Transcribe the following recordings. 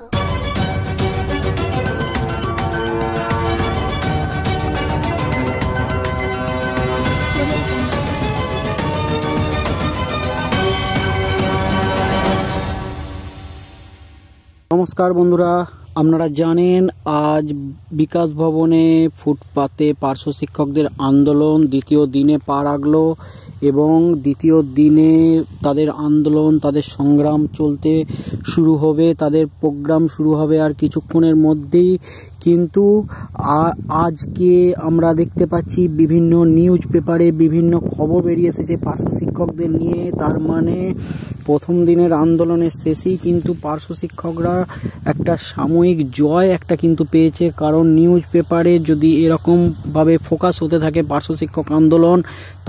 jungle. নমস্কার বন্ধুরা, আপনারা জানেন আজ বিকাশ ভবনে ফুটপাতে পার্শ্ব শিক্ষকদের আন্দোলন দ্বিতীয় দিনে পা রাখলো এবং দ্বিতীয় দিনে তাদের আন্দোলন, তাদের সংগ্রাম চলতে শুরু হবে, তাদের প্রোগ্রাম শুরু হবে আর কিছুক্ষণের মধ্যেই। কিন্তু আজকে আমরা দেখতে পাচ্ছি বিভিন্ন নিউজ পেপারে বিভিন্ন খবর বেরিয়ে এসেছে পার্শ্ব শিক্ষকদের নিয়ে। তার মানে প্রথম দিনের আন্দোলনের শেষেই কিন্তু পার্শ্ব শিক্ষকরা একটা সাময়িক জয় একটা কিন্তু পেয়েছে। কারণ নিউজ পেপারে যদি এরকমভাবে ফোকাস হতে থাকে পার্শ্ব শিক্ষক আন্দোলন,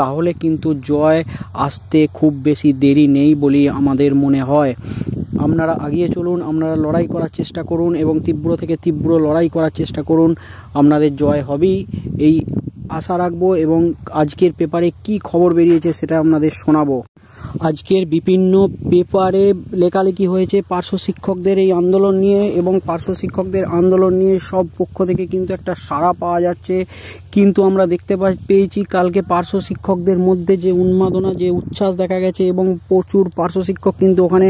তাহলে কিন্তু জয় আসতে খুব বেশি দেরি নেই বলেই আমাদের মনে হয়। আপনারা এগিয়ে চলুন, আপনারা লড়াই করার চেষ্টা করুন এবং তীব্র থেকে তীব্র লড়াই করার চেষ্টা করুন, আপনাদের জয় হবেই এই আশা রাখবো। এবং আজকের পেপারে কি খবর বেরিয়েছে সেটা আপনাদের শোনাবো। আজকের বিভিন্ন পেপারে লেখালেখি হয়েছে পার্শ্ব শিক্ষকদের এই আন্দোলন নিয়ে এবং পার্শ্ব শিক্ষকদের আন্দোলন নিয়ে সব পক্ষ থেকে কিন্তু একটা সাড়া পাওয়া যাচ্ছে। কিন্তু আমরা দেখতে পেয়েছি কালকে পার্শ্ব শিক্ষকদের মধ্যে যে উন্মাদনা, যে উচ্ছ্বাস দেখা গেছে এবং প্রচুর পার্শ্ব শিক্ষক কিন্তু ওখানে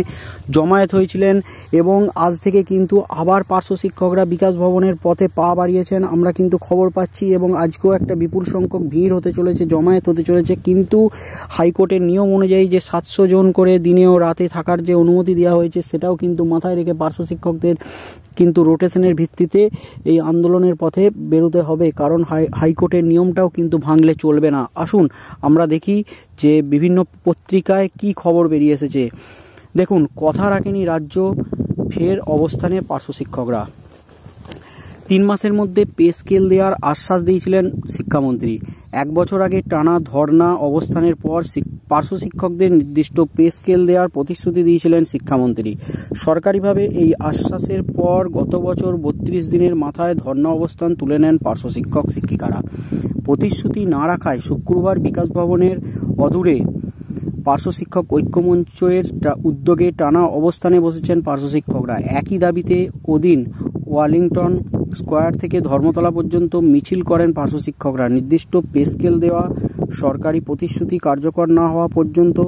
জমায়েত হয়েছিলেন এবং আজ থেকে কিন্তু আবার পার্শ্ব শিক্ষকরা বিকাশ ভবনের পথে পা বাড়িয়েছেন, আমরা কিন্তু খবর পাচ্ছি। এবং আজকেও একটা বিপুল সংখ্যক ভিড় হতে চলেছে, জমায়েত হতে চলেছে। কিন্তু হাইকোর্টের নিয়ম অনুযায়ী যে 700 জন করে দিনে ও রাতে থাকার যে অনুমতি দেওয়া হয়েছে, সেটাও কিন্তু মাথায় রেখে পার্শ্ব শিক্ষকদের কিন্তু রোটেশনের ভিত্তিতে এই আন্দোলনের পথে বেরোতে হবে। কারণ হাইকোর্টের নিয়মটাও কিন্তু ভাঙলে চলবে না। আসুন আমরা দেখি যে বিভিন্ন পত্রিকায় কি খবর বেরিয়ে এসেছে। দেখুন, কথা রাখেনি রাজ্য, ফের অবস্থানে পার্শ্ব শিক্ষকরা। 3 মাসের মধ্যে পে স্কেল দেওয়ার আশ্বাস দিয়েছিলেন শিক্ষামন্ত্রী। 1 বছর আগে টানা ধর্না অবস্থানের পর পার্শ্ব শিক্ষকদের নির্দিষ্ট পে স্কেল দেওয়ার প্রতিশ্রুতি দিয়েছিলেন শিক্ষামন্ত্রী। সরকারিভাবে এই আশ্বাসের পর গত বছর 32 দিনের মাথায় ধর্না অবস্থান তুলে নেন পার্শ্ব শিক্ষক শিক্ষিকারা। প্রতিশ্রুতি না রাখায় শুক্রবার বিকাশ ভবনের অদূরে পার্শ্ব শিক্ষক ঐক্যমঞ্চের উদ্যোগে টানা অবস্থানে বসেছেন পার্শ্ব শিক্ষকরা। একই দাবিতে ওদিন ওয়ালিংটন স্কোয়ার থেকে ধর্মতলা পর্যন্ত মিছিল করেন পার্শ্ব শিক্ষকরা। নির্দিষ্ট পে স্কেল দেওয়া, সরকারি প্রতিশ্রুতি কার্যকর না হওয়া পর্যন্ত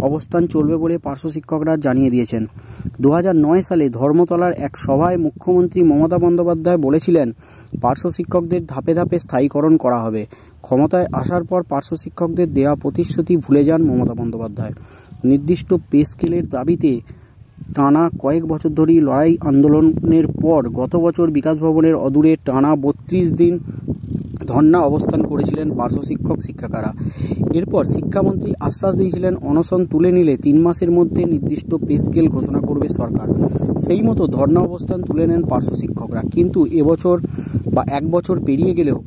অবস্থান চলবে বলে পার্শ্ব শিক্ষকরা জানিয়ে দিয়েছেন। 2009 সালে ধর্মতলার এক সভায় মুখ্যমন্ত্রী মমতা বন্দ্যোপাধ্যায় বলেছিলেন পার্শ্ব শিক্ষকদের ধাপে ধাপে স্থায়ীকরণ করা হবে। ক্ষমতায় আসার পর পার্শ্ব শিক্ষকদের দেওয়া প্রতিশ্রুতি ভুলে যান মমতা বন্দ্যোপাধ্যায়। নির্দিষ্ট পে স্কেলের দাবিতে টানা কয়েক বছর ধরেই লড়াই আন্দোলনের পর গত বছর বিকাশ ভবনের অদূরে টানা 32 দিন ধর্না অবস্থান করেছিলেন পার্শ্ব শিক্ষক শিক্ষিকারা। এরপর শিক্ষামন্ত্রী আশ্বাস দিয়েছিলেন অনশন তুলে নিলে 3 মাসের মধ্যে নির্দিষ্ট পে স্কেল ঘোষণা করবে সরকার। সেই মতো ধর্না অবস্থান তুলে নেন পার্শ্ব শিক্ষকরা। কিন্তু এবছর বা 1 বছর পেরিয়ে গেলেও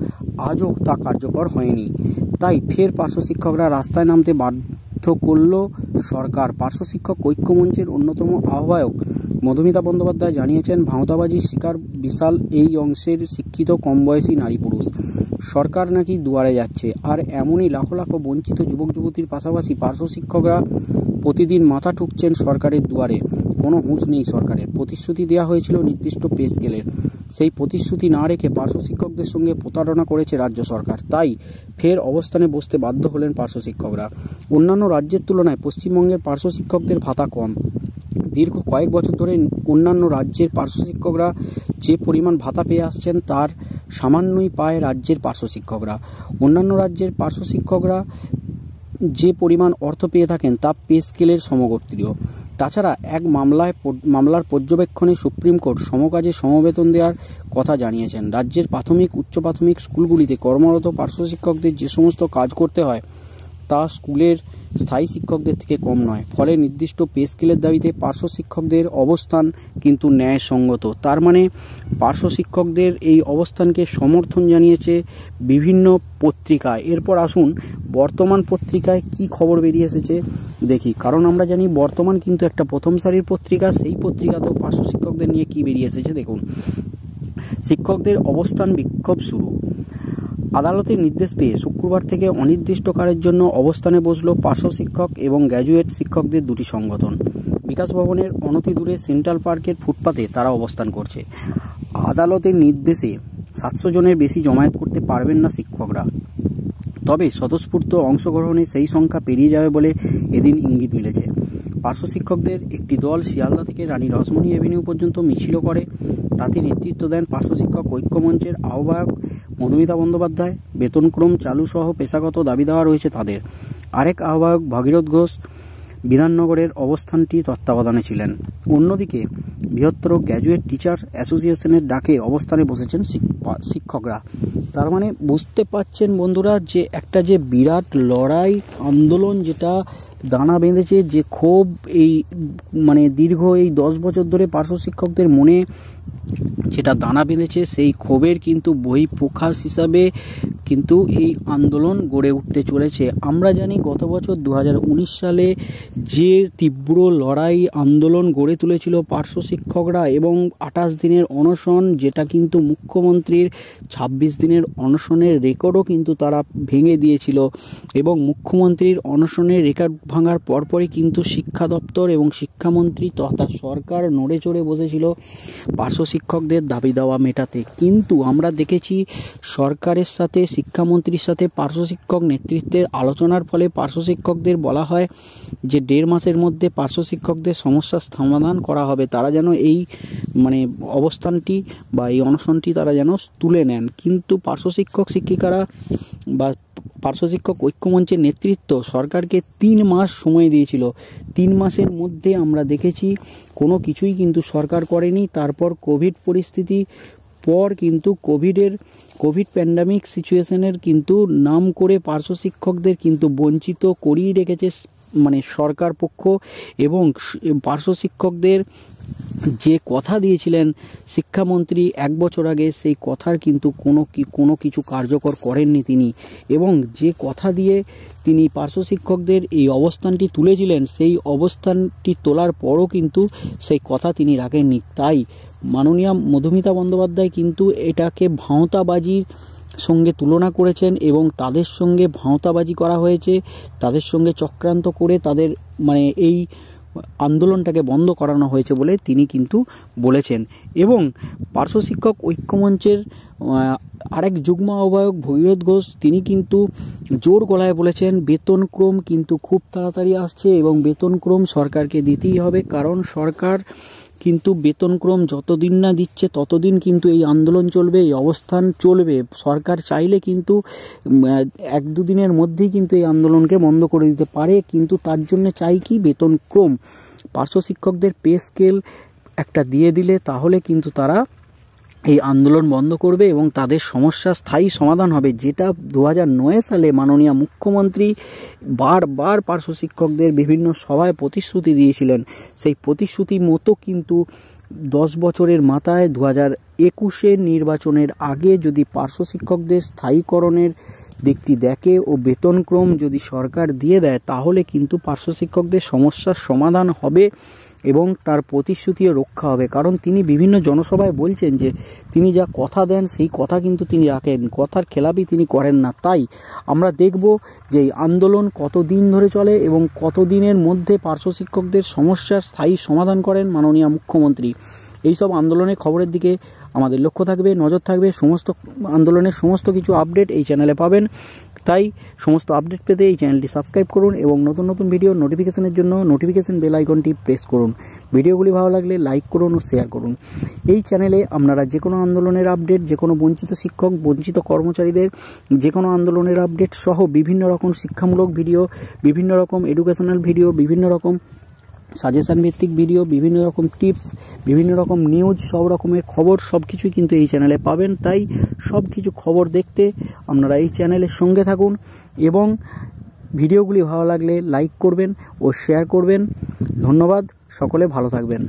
আজও তা কার্যকর হয়নি। তাই ফের পার্শ্ব শিক্ষকরা রাস্তায় নামতে বাধ্য করল সরকার। পার্শ্ব শিক্ষক ঐক্যমঞ্চের অন্যতম আহ্বায়ক মধুমিতা বন্দ্যোপাধ্যায় জানিয়েছেন, ভাঁওতাবাজির শিকার বিশাল এই অংশের শিক্ষিত কম বয়সী নারী পুরুষ। সরকার নাকি দুয়ারে যাচ্ছে। আর এমনই লাখো লাখো বঞ্চিত যুবক যুবতীর পাশাপাশি পার্শ্ব শিক্ষকরা প্রতিদিন মাথা ঠুকছেন সরকারের দুয়ারে। কোনো হুঁশ নেই সরকারের। প্রতিশ্রুতি দেওয়া হয়েছিল নির্দিষ্ট পে স্কেলের, সেই প্রতিশ্রুতি না রেখে পার্শ্ব শিক্ষকদের সঙ্গে প্রতারণা করেছে রাজ্য সরকার। তাই ফের অবস্থানে বসতে বাধ্য হলেন পার্শ্ব শিক্ষকরা। অন্যান্য রাজ্যের তুলনায় পশ্চিমবঙ্গের পার্শ্ব শিক্ষকদের ভাতা কম। দীর্ঘ কয়েক বছর ধরে অন্যান্য রাজ্যের পার্শ্ব শিক্ষকরা যে পরিমাণ ভাতা পেয়ে আসছেন তার সামান্যই পায় রাজ্যের পার্শ্ব শিক্ষকরা। অন্যান্য রাজ্যের পার্শ্ব শিক্ষকরা যে পরিমাণ অর্থ পেয়ে থাকেন তা পে স্কেলের সমগোত্রীয়। তাছাড়া এক মামলার পর্যবেক্ষণে সুপ্রিম কোর্ট সমকাজে সমবেতন দেওয়ার কথা জানিয়েছেন। রাজ্যের প্রাথমিক উচ্চ প্রাথমিক স্কুলগুলিতে কর্মরত পার্শ্ব শিক্ষকদের যে সমস্ত কাজ করতে হয় তা স্কুলের স্থায়ী শিক্ষকদের থেকে কম নয়। ফলে নির্দিষ্ট পে স্কেলের দাবিতে পার্শ্ব শিক্ষকদের অবস্থান কিন্তু ন্যায়সঙ্গত। তার মানে পার্শ্ব শিক্ষকদের এই অবস্থানকে সমর্থন জানিয়েছে বিভিন্ন পত্রিকায়। এরপর আসুন বর্তমান পত্রিকায় কি খবর বেরিয়ে এসেছে দেখি। কারণ আমরা জানি বর্তমান কিন্তু একটা প্রথম সারির পত্রিকা, সেই পত্রিকাতেও পার্শ্ব শিক্ষকদের নিয়ে কি বেরিয়ে এসেছে দেখুন। শিক্ষকদের অবস্থান বিক্ষোভ শুরু। আদালতের নির্দেশ পেয়ে শুক্রবার থেকে অনির্দিষ্টকালের জন্য অবস্থানে বসল পার্শ্ব শিক্ষক এবং গ্র্যাজুয়েট শিক্ষকদের দুটি সংগঠন। বিকাশ ভবনের অনতি দূরে সেন্ট্রাল পার্কের ফুটপাতে তারা অবস্থান করছে। আদালতের নির্দেশে 700 জনের বেশি জমায়েত করতে পারবেন না শিক্ষকরা, তবে স্বতঃস্ফূর্ত অংশগ্রহণে সেই সংখ্যা পেরিয়ে যাবে বলে এদিন ইঙ্গিত মিলেছে। পার্শ্ব শিক্ষকদের একটি দল শিয়ালদা থেকে রানী রসমণি এভিনিউ পর্যন্ত মিছিল করে। তাতে নেতৃত্ব দেন পার্শ্ব শিক্ষক ঐক্যমঞ্চের আহ্বায়ক মধুমিতা বন্দ্যোপাধ্যায়। বেতনক্রম চালু সহ পেশাগত দাবি দেওয়া রয়েছে তাদের। আরেক আহ্বায়ক ভাগীরথ ঘোষ বিধাননগরের অবস্থানটি তত্ত্বাবধানে ছিলেন। অন্যদিকে বৃহত্তর গ্র্যাজুয়েট টিচার অ্যাসোসিয়েশনের ডাকে অবস্থানে বসেছেন শিক্ষকরা। তার মানে বুঝতে পারছেন বন্ধুরা যে একটা যে বিরাট লড়াই আন্দোলন যেটা দানা বেঁধেছে, যে ক্ষোভ এই মানে দীর্ঘ এই 10 বছর ধরে পার্শ্ব শিক্ষকদের মনে যেটা দানা বেঁধেছে, সেই ক্ষোভের কিন্তু বহিঃপ্রকাশ হিসাবে কিন্তু এই আন্দোলন গড়ে উঠতে চলেছে। আমরা জানি গত বছর 2019 সালে যে তীব্র লড়াই আন্দোলন গড়ে তুলেছিল পার্শ্ব শিক্ষকরা এবং 28 দিনের অনশন, যেটা কিন্তু মুখ্যমন্ত্রীর 26 দিনের অনশনের রেকর্ডও কিন্তু তারা ভেঙে দিয়েছিল। এবং মুখ্যমন্ত্রীর অনশনের রেকর্ড ভাঙার পরপরই কিন্তু শিক্ষা দপ্তর এবং শিক্ষামন্ত্রী তথা সরকার নড়ে চড়ে বসেছিল পার্শ্ব শিক্ষকদের দাবি দাওয়া মেটাতে। কিন্তু আমরা দেখেছি সরকারের সাথে শিক্ষামন্ত্রীর সাথে পার্শ্ব শিক্ষক নেতৃত্বের আলোচনার ফলে পার্শ্ব শিক্ষকদের বলা হয় যে 1.5 মাসের মধ্যে পার্শ্ব শিক্ষকদের সমস্যার সমাধান করা হবে। তারা যেন এই মানে অবস্থানটি বা এই অনশনটি তারা যেন তুলে নেন। কিন্তু পার্শ্ব শিক্ষক শিক্ষিকারা বা পার্শ্ব শিক্ষক ঐক্যমঞ্চের নেতৃত্ব সরকারকে 3 মাস সময় দিয়েছিল। 3 মাসের মধ্যে আমরা দেখেছি কোনো কিছুই কিন্তু সরকার করেনি। তারপর কোভিড পরিস্থিতি পর কিন্তু কোভিড প্যান্ডামিক সিচুয়েশনের কিন্তু নাম করে পার্শ্ব শিক্ষকদের কিন্তু বঞ্চিত করিয়ে রেখেছে মানে সরকার পক্ষ। এবং পার্শ্ব শিক্ষকদের যে কথা দিয়েছিলেন শিক্ষামন্ত্রী 1 বছর আগে, সেই কথার কিন্তু কোনো কিছু কার্যকর করেননি তিনি। এবং যে কথা দিয়ে তিনি পার্শ্ব শিক্ষকদের এই অবস্থানটি তুলেছিলেন, সেই অবস্থানটি তোলার পরও কিন্তু সেই কথা তিনি রাখেননি। তাই মাননীয়া মধুমিতা বন্দ্যোপাধ্যায় কিন্তু এটাকে ভাঁওতাবাজির সঙ্গে তুলনা করেছেন এবং তাদের সঙ্গে ভাঁওতাবাজি করা হয়েছে, তাদের সঙ্গে চক্রান্ত করে তাদের মানে এই আন্দোলনটাকে বন্ধ করানো হয়েছে বলে তিনি কিন্তু বলেছেন। এবং পার্শ্ব শিক্ষক ঐক্যমঞ্চের আরেক যুগ্ম আহ্বায়ক ভগীরথ ঘোষ তিনি কিন্তু জোর গলায় বলেছেন বেতনক্রম কিন্তু খুব তাড়াতাড়ি আসছে এবং বেতনক্রম সরকারকে দিতেই হবে, কারণ সরকার কিন্তু বেতনক্রম যতদিন না দিচ্ছে ততদিন কিন্তু এই আন্দোলন চলবে, এই অবস্থান চলবে। সরকার চাইলে কিন্তু 1-2 দিনের মধ্যেই কিন্তু এই আন্দোলনকে বন্ধ করে দিতে পারে, কিন্তু তার জন্য চাই কি বেতনক্রম। পার্শ্ব শিক্ষকদের পে স্কেল একটা দিয়ে দিলে তাহলে কিন্তু তারা এই আন্দোলন বন্ধ করবে এবং তাদের সমস্যার স্থায়ী সমাধান হবে, যেটা 2009 সালে মাননীয় মুখ্যমন্ত্রী বারবার পার্শ্ব শিক্ষকদের বিভিন্ন সভায় প্রতিশ্রুতি দিয়েছিলেন। সেই প্রতিশ্রুতি মতো কিন্তু 10 বছরের মাথায় 2021 নির্বাচনের আগে যদি পার্শ্ব শিক্ষকদের স্থায়ীকরণের দিকটি দেখে ও বেতনক্রম যদি সরকার দিয়ে দেয়, তাহলে কিন্তু পার্শ্ব শিক্ষকদের সমস্যার সমাধান হবে এবং তার প্রতিশ্রুতিও রক্ষা হবে। কারণ তিনি বিভিন্ন জনসভায় বলছেন যে তিনি যা কথা দেন সেই কথা কিন্তু তিনি রাখেন, কথার খেলাপি তিনি করেন না। তাই আমরা দেখব যে এই আন্দোলন কতদিন ধরে চলে এবং কতদিনের মধ্যে পার্শ্ব শিক্ষকদের সমস্যার স্থায়ী সমাধান করেন মাননীয় মুখ্যমন্ত্রী। এইসব আন্দোলনের খবরের দিকে আমাদের লক্ষ্য থাকবে, নজর থাকবে। সমস্ত আন্দোলনের সমস্ত কিছু আপডেট এই চ্যানেলে পাবেন। তাই সমস্ত আপডেট পেতে এই চ্যানেলটি সাবস্ক্রাইব করুন এবং নতুন নতুন ভিডিও নোটিফিকেশনের জন্য নোটিফিকেশন বেল আইকনটি প্রেস করুন। ভিডিওগুলি ভালো লাগলে লাইক করুন ও শেয়ার করুন। এই চ্যানেলে আপনারা যে কোনো আন্দোলনের আপডেট, যে কোনো বঞ্চিত শিক্ষক, বঞ্চিত কর্মচারীদের যে কোনো আন্দোলনের আপডেট সহ বিভিন্ন রকম শিক্ষামূলক ভিডিও, বিভিন্ন রকম এডুকেশনাল ভিডিও, বিভিন্ন রকম সাজেশন ভিত্তিক ভিডিও, বিভিন্ন রকম টিপস, বিভিন্ন রকম নিউজ, সব রকমের খবর সব কিছুই কিন্তু এই চ্যানেলে পাবেন। তাই সব কিছু খবর দেখতে আপনারা এই চ্যানেলের সঙ্গে থাকুন এবং ভিডিওগুলি ভালো লাগলে লাইক করবেন ও শেয়ার করবেন। ধন্যবাদ, সকলে ভালো থাকবেন।